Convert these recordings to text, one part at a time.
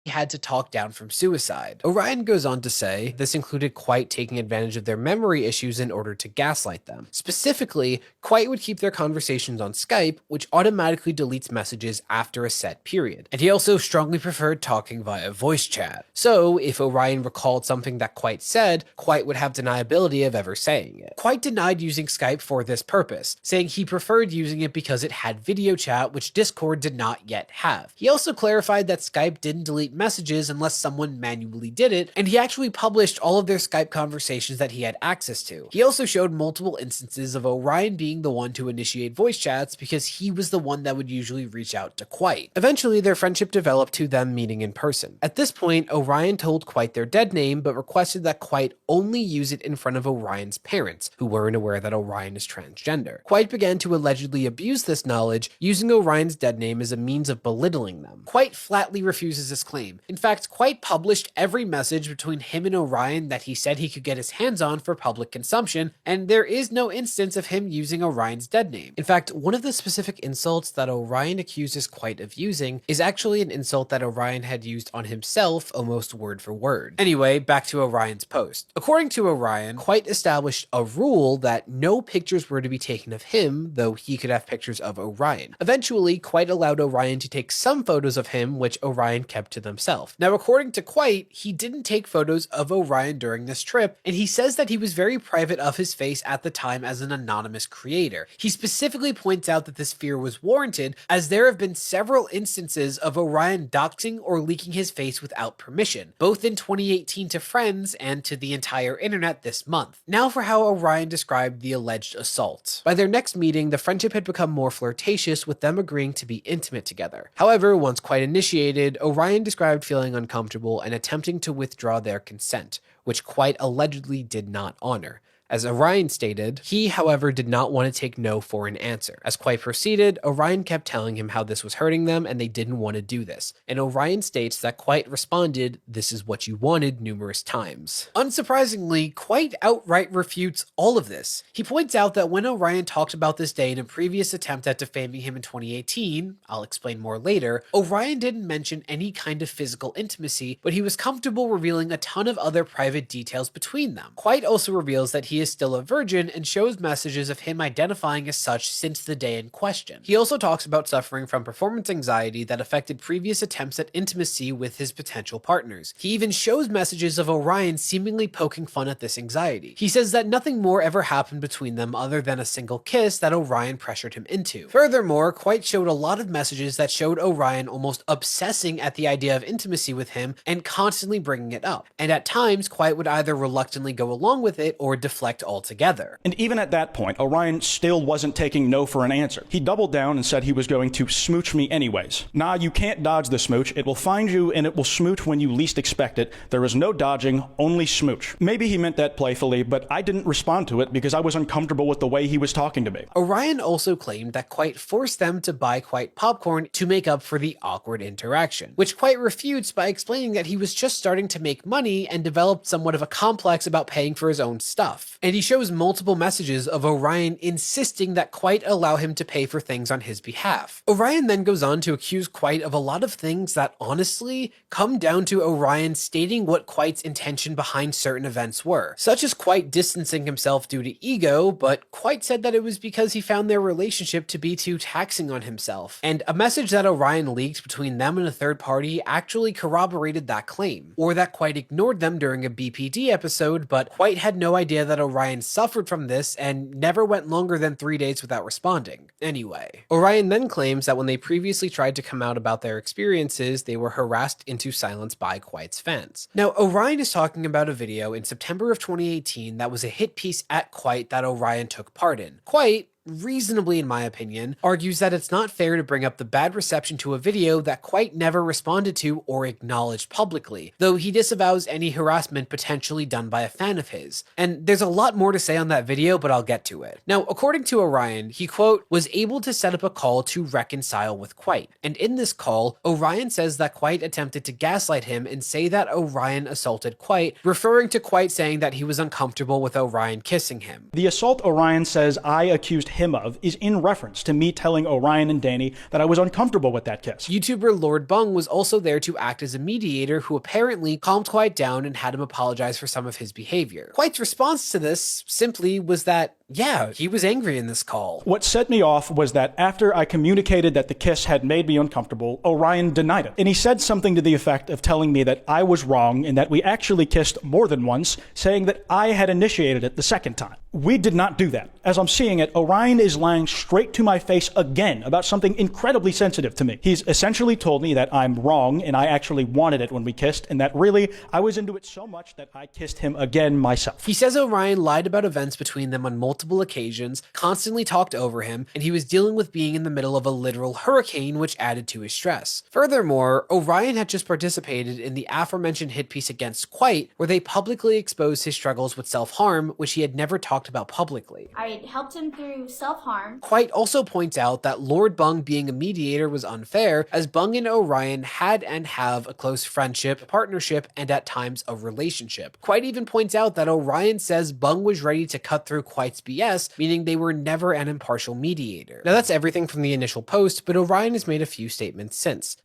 had to talk down from suicide. Orion goes on to say this included Quite taking advantage of their memory issues in order to gaslight them. Specifically, Quite would keep their conversations on Skype, which automatically deletes messages after a set period. And he also strongly preferred talking via voice chat. So, if Orion recalled something that Quite said, Quite would have deniability of ever saying it. Quite denied using Skype for this purpose, saying he preferred using it because it had video chat, which Discord did not yet have. He also clarified that Skype didn't delete messages unless someone manually did it, and he actually published all of their Skype conversations that he had access to. He also showed multiple instances of Orion being the one to initiate voice chats because he was the one that would usually reach out to Quite. Eventually, their friendship developed to them meeting in person. At this point, Orion told Quite their dead name, but requested that Quite only use it in front of Orion's parents, who weren't aware that Orion is transgender. Quite began to allegedly abuse this knowledge, using Orion's dead name as a means of belittling them. Quite flatly refuses this claim. In fact, Quite published every message between him and Orion that he said he could get his hands on for public consumption, and there is no instance of him using Orion's dead name. In fact, one of the specific insults that Orion accuses Quite of using is actually an insult that Orion had used on himself almost word for word. Anyway, back to Orion's post. According to Orion, Quite established a rule that no pictures were to be taken of him, though he could have pictures of Orion. Eventually, Quite allowed Orion to take some photos of him, which Orion kept to themselves. Now, according to Quite, he didn't take photos of Orion during this trip, and he says that he was very private of his face at the time as an anonymous creator. He specifically points out that this fear was warranted, as there have been several instances of Orion doxing or leaking his face without permission, both in 2018 to friends and to the entire internet this month. Now for how Orion described the alleged assault. By their next meeting, the friendship had become more flirtatious, with them agreeing to be intimate together. However, once Quite initiated, Orion described feeling uncomfortable and attempting to withdraw their consent, which Quite allegedly did not honor. As Orion stated, he, however, did not want to take no for an answer. As Quite proceeded, Orion kept telling him how this was hurting them and they didn't want to do this. And Orion states that Quite responded, "This is what you wanted," numerous times. Unsurprisingly, Quite outright refutes all of this. He points out that when Orion talked about this day in a previous attempt at defaming him in 2018, I'll explain more later, Orion didn't mention any kind of physical intimacy, but he was comfortable revealing a ton of other private details between them. Quite also reveals that he is still a virgin and shows messages of him identifying as such since the day in question. He also talks about suffering from performance anxiety that affected previous attempts at intimacy with his potential partners. He even shows messages of Orion seemingly poking fun at this anxiety. He says that nothing more ever happened between them other than a single kiss that Orion pressured him into. Furthermore, Quite showed a lot of messages that showed Orion almost obsessing at the idea of intimacy with him and constantly bringing it up. And at times, Quite would either reluctantly go along with it or deflect altogether. And even at that point, Orion still wasn't taking no for an answer. He doubled down and said he was going to smooch me anyways. Nah, you can't dodge the smooch. It will find you and it will smooch when you least expect it. There is no dodging, only smooch. Maybe he meant that playfully, but I didn't respond to it because I was uncomfortable with the way he was talking to me. Orion also claimed that Quite forced them to buy Quite popcorn to make up for the awkward interaction, which Quite refutes by explaining that he was just starting to make money and developed somewhat of a complex about paying for his own stuff. And he shows multiple messages of Orion insisting that Quite allow him to pay for things on his behalf. Orion then goes on to accuse Quite of a lot of things that honestly come down to Orion stating what Quite's intention behind certain events were, such as Quite distancing himself due to ego, but Quite said that it was because he found their relationship to be too taxing on himself. And a message that Orion leaked between them and a third party actually corroborated that claim, or that Quite ignored them during a BPD episode, but Quite had no idea that Orion suffered from this and never went longer than 3 days without responding. Anyway, Orion then claims that when they previously tried to come out about their experiences, they were harassed into silence by Quite's fans. Now, Orion is talking about a video in September of 2018 that was a hit piece at Quite that Orion took part in. Quite, reasonably in my opinion, argues that it's not fair to bring up the bad reception to a video that Quite never responded to or acknowledged publicly, though he disavows any harassment potentially done by a fan of his. And there's a lot more to say on that video, but I'll get to it. Now, according to Orion, he, quote, was able to set up a call to reconcile with Quite. And in this call, Orion says that Quite attempted to gaslight him and say that Orion assaulted Quite, referring to Quite saying that he was uncomfortable with Orion kissing him. The assault, Orion says, I accused him of is in reference to me telling Orion and Danny that I was uncomfortable with that kiss. YouTuber Lord Bung was also there to act as a mediator who apparently calmed Quiet down and had him apologize for some of his behavior. Quiet's response to this simply was that, yeah, he was angry in this call. What set me off was that after I communicated that the kiss had made me uncomfortable, Orion denied it. And he said something to the effect of telling me that I was wrong and that we actually kissed more than once, saying that I had initiated it the second time. We did not do that. As I'm seeing it, Orion is lying straight to my face again about something incredibly sensitive to me. He's essentially told me that I'm wrong and I actually wanted it when we kissed, and that really I was into it so much that I kissed him again myself. He says Orion lied about events between them on multiple occasions, constantly talked over him, and he was dealing with being in the middle of a literal hurricane, which added to his stress. Furthermore, Orion had just participated in the aforementioned hit piece against Quiet, where they publicly exposed his struggles with self-harm, which he had never talked about publicly. I helped him through self-harm. Quiet also points out that Lord Bung being a mediator was unfair, as Bung and Orion had and have a close friendship, partnership, and at times a relationship. Quiet even points out that Orion says Bung was ready to cut through Quiet's BS, meaning they were never an impartial mediator. Now that's everything from the initial post, but Orion has made a few statements since.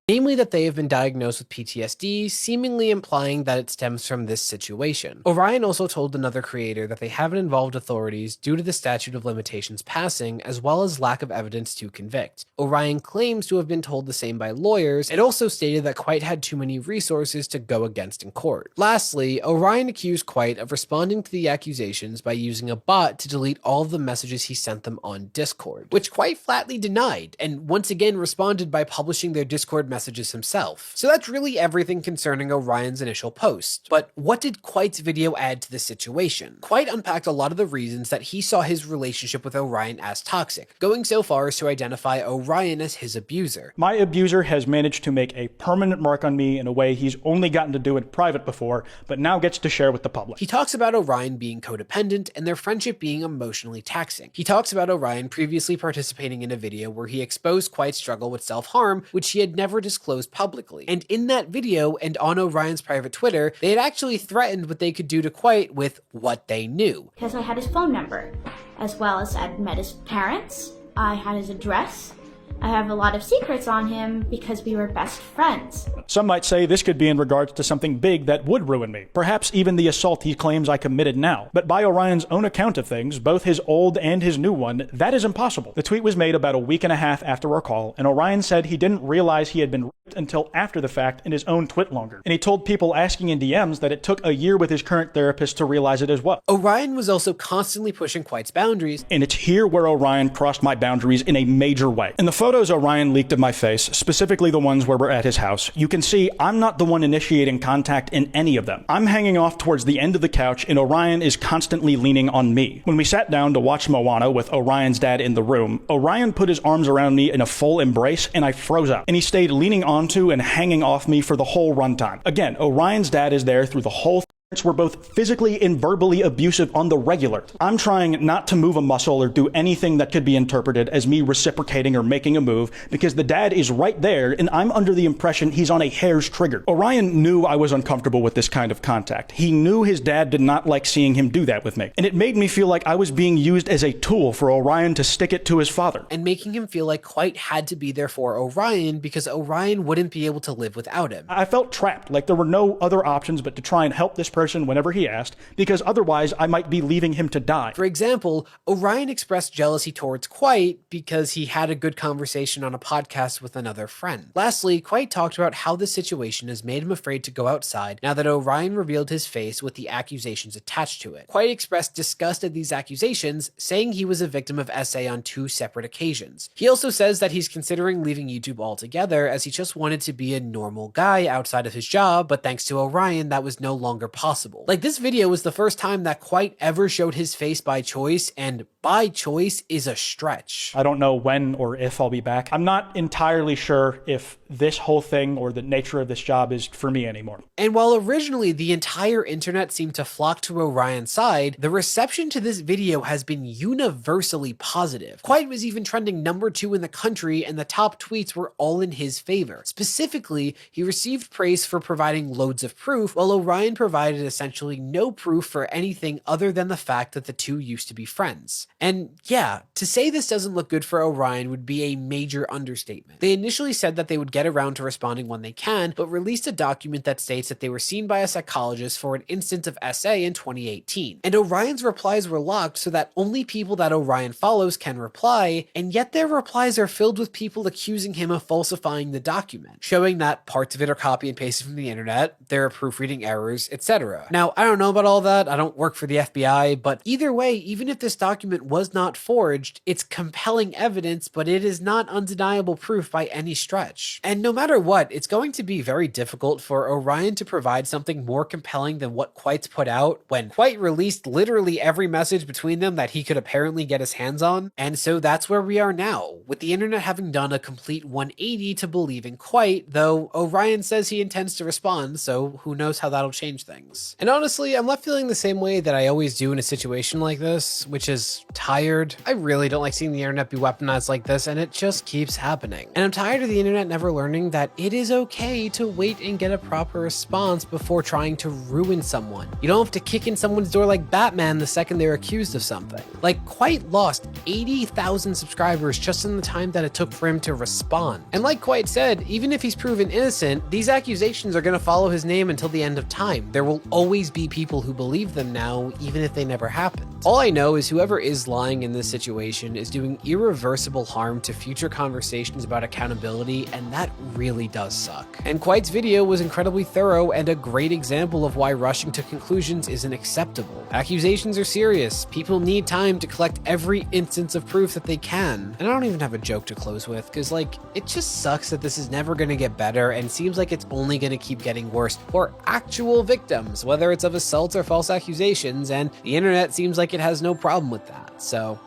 Namely that they have been diagnosed with PTSD, seemingly implying that it stems from this situation. Orion also told another creator that they haven't involved authorities due to the statute of limitations passing, as well as lack of evidence to convict. Orion claims to have been told the same by lawyers. It also stated that Quiet had too many resources to go against in court. Lastly, Orion accused Quiet of responding to the accusations by using a bot to delete all of the messages he sent them on Discord, which Quiet flatly denied, and once again responded by publishing their Discord messages himself. So that's really everything concerning Orion's initial post. But what did Quiet's video add to the situation? Quiet unpacked a lot of the reasons that he saw his relationship with Orion as toxic, going so far as to identify Orion as his abuser. My abuser has managed to make a permanent mark on me in a way he's only gotten to do in private before, but now gets to share with the public. He talks about Orion being codependent and their friendship being emotionally taxing. He talks about Orion previously participating in a video where he exposed Quiet's struggle with self-harm, which he had never disclosed publicly. And in that video and on Orion's private Twitter, they had actually threatened what they could do to Quiet with what they knew. Because I had his phone number, as well as I'd met his parents, I had his address. I have a lot of secrets on him because we were best friends. Some might say this could be in regards to something big that would ruin me. Perhaps even the assault he claims I committed now. But by Orion's own account of things, both his old and his new one, that is impossible. The tweet was made about a week and a half after our call, and Orion said he didn't realize he had been raped until after the fact in his own twit longer. And he told people asking in DMs that it took a year with his current therapist to realize it as well. Orion was also constantly pushing Quiet's boundaries. And it's here where Orion crossed my boundaries in a major way. In the photos Orion leaked of my face, specifically the ones where we're at his house, you can see I'm not the one initiating contact in any of them. I'm hanging off towards the end of the couch and Orion is constantly leaning on me. When we sat down to watch Moana with Orion's dad in the room, Orion put his arms around me in a full embrace and I froze up. And he stayed leaning onto and hanging off me for the whole runtime. Again, Orion's dad is there through the whole were both physically and verbally abusive on the regular. I'm trying not to move a muscle or do anything that could be interpreted as me reciprocating or making a move because the dad is right there and I'm under the impression he's on a hair's trigger. Orion knew I was uncomfortable with this kind of contact. He knew his dad did not like seeing him do that with me. And it made me feel like I was being used as a tool for Orion to stick it to his father. And making him feel like Quiet had to be there for Orion because Orion wouldn't be able to live without him. I felt trapped, like there were no other options but to try and help this person whenever he asked, because otherwise I might be leaving him to die. For example, Orion expressed jealousy towards Quiet because he had a good conversation on a podcast with another friend. Lastly, Quiet talked about how the situation has made him afraid to go outside now that Orion revealed his face with the accusations attached to it. Quiet expressed disgust at these accusations, saying he was a victim of SA on 2 separate occasions. He also says that he's considering leaving YouTube altogether as he just wanted to be a normal guy outside of his job, but thanks to Orion, that was no longer possible. possible. Like, this video was the first time that Quite ever showed his face by choice, and by choice is a stretch. I don't know when or if I'll be back. I'm not entirely sure if this whole thing or the nature of this job is for me anymore. And while originally the entire internet seemed to flock to Orion's side, the reception to this video has been universally positive. Quite was even trending #2 in the country, and the top tweets were all in his favor. Specifically, he received praise for providing loads of proof, while Orion provided essentially no proof for anything other than the fact that the two used to be friends. And yeah, to say this doesn't look good for Orion would be a major understatement. They initially said that they would get around to responding when they can, but released a document that states that they were seen by a psychologist for an instance of SA in 2018. And Orion's replies were locked so that only people that Orion follows can reply, and yet their replies are filled with people accusing him of falsifying the document, showing that parts of it are copy and pasted from the internet, there are proofreading errors, etc. Now, I don't know about all that, I don't work for the FBI, but either way, even if this document was not forged, it's compelling evidence, but it is not undeniable proof by any stretch. And no matter what, it's going to be very difficult for Orion to provide something more compelling than what Quite's put out, when Quite released literally every message between them that he could apparently get his hands on. And so that's where we are now, with the internet having done a complete 180 to believe in Quite, though Orion says he intends to respond, so who knows how that'll change things. And honestly, I'm left feeling the same way that I always do in a situation like this, which is tired. I really don't like seeing the internet be weaponized like this, and it just keeps happening. And I'm tired of the internet never learning that it is okay to wait and get a proper response before trying to ruin someone. You don't have to kick in someone's door like Batman the second they're accused of something. Like, Quite lost 80,000 subscribers just in the time that it took for him to respond. And like Quite said, even if he's proven innocent, these accusations are going to follow his name until the end of time. There will always be people who believe them now, even if they never happened. All I know is whoever is lying in this situation is doing irreversible harm to future conversations about accountability, and that really does suck. And Quite's video was incredibly thorough and a great example of why rushing to conclusions isn't acceptable. Accusations are serious. People need time to collect every instance of proof that they can. And I don't even have a joke to close with, because like, it just sucks that this is never going to get better and seems like it's only going to keep getting worse for actual victims, whether it's of assaults or false accusations, and the internet seems like it has no problem with that. So,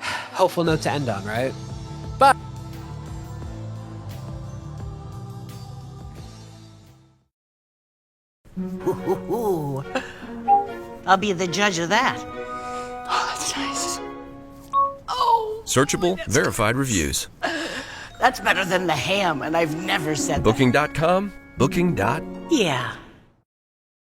hopeful note to end on, right? Bye! Ooh. I'll be the judge of that. Oh, that's nice. Oh! Searchable, verified reviews. That's better than the ham, and I've never said that. Booking.com, booking. Yeah.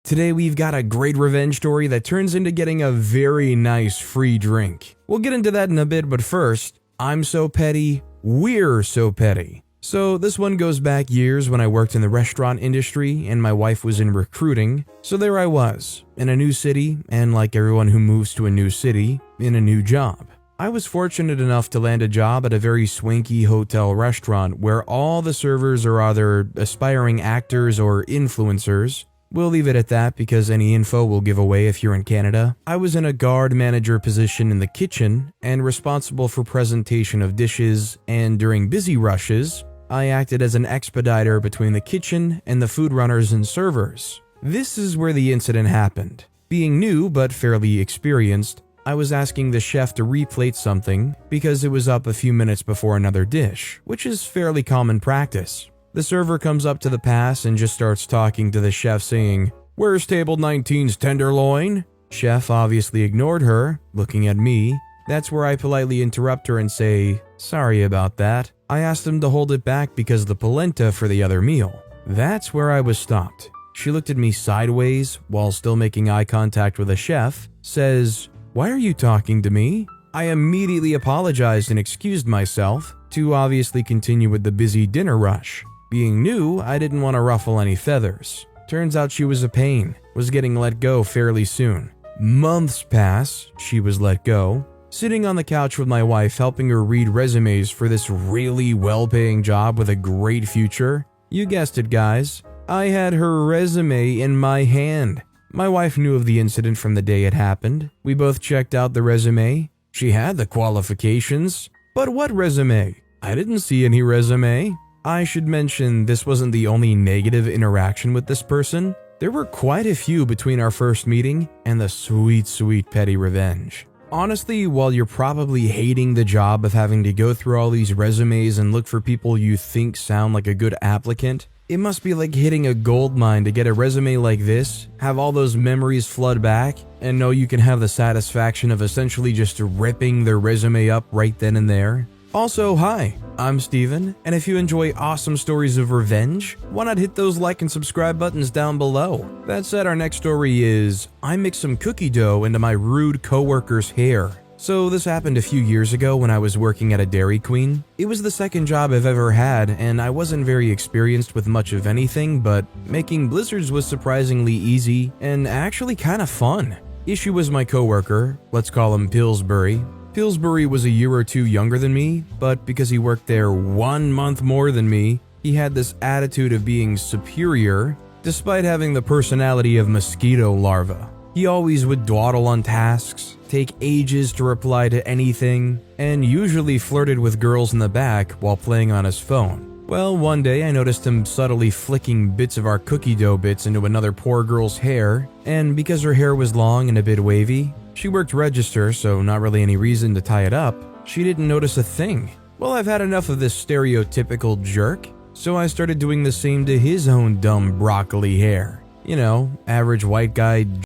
Today we've got a great revenge story that turns into getting a very nice free drink. We'll get into that in a bit, but first, I'm so petty, we're so petty. So this one goes back years when I worked in the restaurant industry and my wife was in recruiting. So there I was, in a new city, and like everyone who moves to a new city, in a new job. I was fortunate enough to land a job at a very swanky hotel restaurant where all the servers are either aspiring actors or influencers. We'll leave it at that because any info will give away if you're in Canada. I was in a guard manager position in the kitchen and responsible for presentation of dishes, and during busy rushes, I acted as an expediter between the kitchen and the food runners and servers. This is where the incident happened. Being new but fairly experienced, I was asking the chef to replate something because it was up a few minutes before another dish, which is fairly common practice. The server comes up to the pass and just starts talking to the chef saying, "Where's table 19's tenderloin?" Chef obviously ignored her, looking at me. That's where I politely interrupt her and say, "Sorry about that. I asked him to hold it back because of the polenta for the other meal." That's where I was stopped. She looked at me sideways while still making eye contact with the chef, says, "Why are you talking to me?" I immediately apologized and excused myself to obviously continue with the busy dinner rush. Being new, I didn't want to ruffle any feathers. Turns out she was a pain, was getting let go fairly soon. Months pass, she was let go. Sitting on the couch with my wife helping her read resumes for this really well-paying job with a great future. You guessed it, guys. I had her resume in my hand. My wife knew of the incident from the day it happened. We both checked out the resume. She had the qualifications. But what resume? I didn't see any resume. I should mention this wasn't the only negative interaction with this person. There were quite a few between our first meeting and the sweet, sweet petty revenge. Honestly, while you're probably hating the job of having to go through all these resumes and look for people you think sound like a good applicant, it must be like hitting a gold mine to get a resume like this, have all those memories flood back, and know you can have the satisfaction of essentially just ripping their resume up right then and there. Also, hi, I'm Steven, and if you enjoy awesome stories of revenge, why not hit those like and subscribe buttons down below? That said, our next story is, I mixed some cookie dough into my rude coworker's hair. So this happened a few years ago when I was working at a Dairy Queen. It was the second job I've ever had, and I wasn't very experienced with much of anything, but making blizzards was surprisingly easy and actually kind of fun. Issue was my coworker, let's call him Pillsbury. Pillsbury was a year or two younger than me, but because he worked there 1 month more than me, he had this attitude of being superior, despite having the personality of mosquito larva. He always would dawdle on tasks, take ages to reply to anything, and usually flirted with girls in the back while playing on his phone. Well, one day I noticed him subtly flicking bits of our cookie dough bits into another poor girl's hair, and because her hair was long and a bit wavy, she worked register, so not really any reason to tie it up, she didn't notice a thing. Well, I've had enough of this stereotypical jerk, so I started doing the same to his own dumb broccoli hair. You know, average white guy